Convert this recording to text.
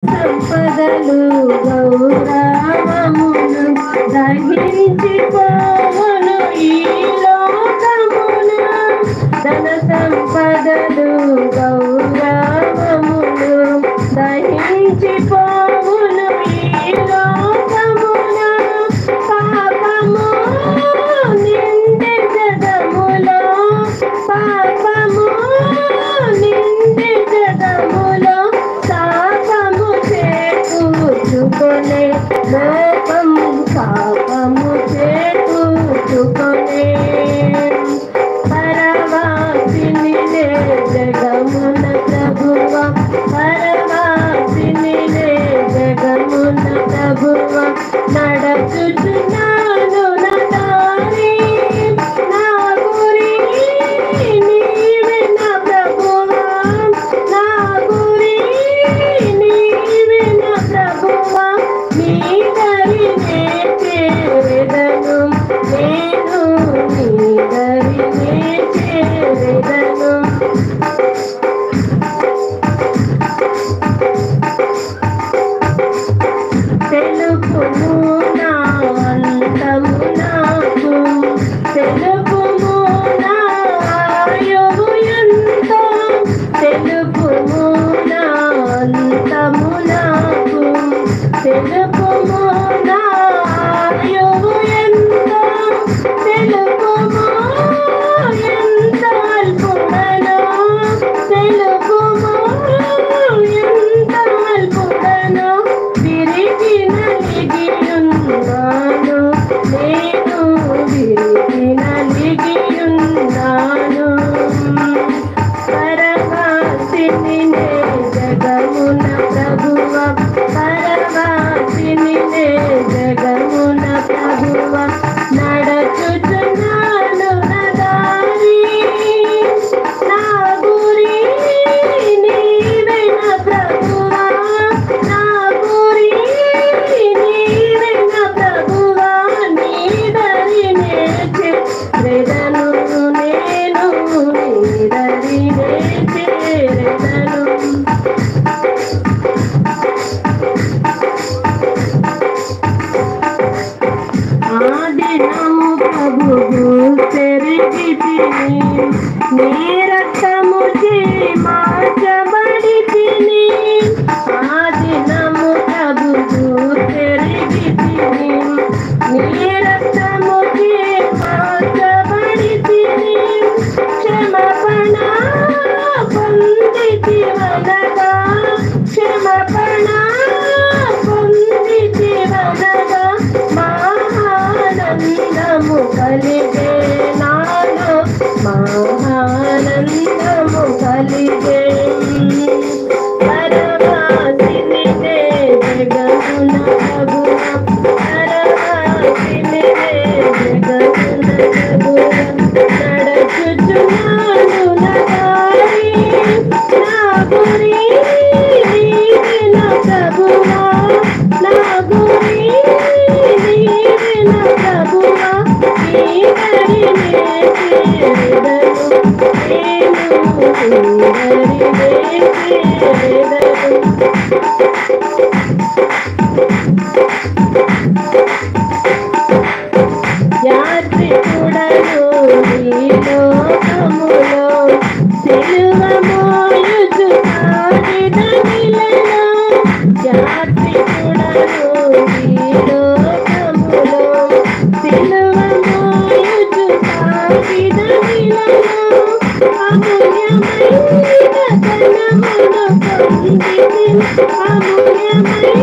సంపదలు గౌరవమును దహించిపోవును ఈ లోకమున. ధన సంపదలు గౌరవమును దహించిపోవును ఈ లోకమున. పాపము నిండే జగములో, పాపము నిండే జగములో పాపము చేకూర్చుకొనే లోకము, పాపము చేకూర్చుకొనే. పరవాసిని జగమున ప్రభువ, పరవాసిని జగమున ప్రభువ, నడచుచున్నాను నా దారి, నా గురి నీవే నా ప్రభువా, నా గురి నీవే నా ప్రభువా. నీ దరినే చేరెదను నేను, నీ దరినే చేరెదను. తెలుపుము నా అంతము నాకు, తెలుపుము నా ఆయువు ఎంతో, తెలుపుము నా అంతము నాకు, తెలుపుము నా ఆయువు ఎంతో, తెలుపుము ఎంత అల్పుడనో, తెలుపుము ఎంత అల్పుడనో. విరిగి నలిగియున్నాను నేను, విరిగి నలిగియున్నాను. పరవాసిని జగమున ప్రభువ, పరవాసిని జగమున ప్రభువ, నడచుచున్నాను నా దారి, నా గురి నీవే నా ప్రభువా, నా గురి నీవే నా ప్రభువా. నీ దరినే చేరెదను నేను, నీ దరినే చేరెదను. ఆ దినము ప్రభువు పెరిగితిని, నీ రక్తముచే మార్చబడితిని. ఆ దినము ప్రభువు పెరిగితిని, నీ రక్తముచే మార్చబడితిని. క్షమాపణ పొందితివనగా, క్షమాపణ పొందితివనగా, మహానందము కలిగే నాలో, మహానందము కలిగే. పరవాసిని జగమున ప్రభువ, పరవాసిని జగమున ప్రభువ, నడచుచున్నాను నా దారి, నా గురి నీవే నా ప్రభువా, నా గురి నీవే నా ప్రభువా. నీ దరినే చేరెదను నేను, నీ దరినే చేరెదను. యాత్రికుడను ఈ లోకములో, సిలువ మోయుచు సాగిదనిలలో. యాత్రికుడను ఈ లోకములో, సిలువ మోయుచు సాగిదనిలలో. అమూల్యమైన ధనమును పొందితిని, అమూల్యమైన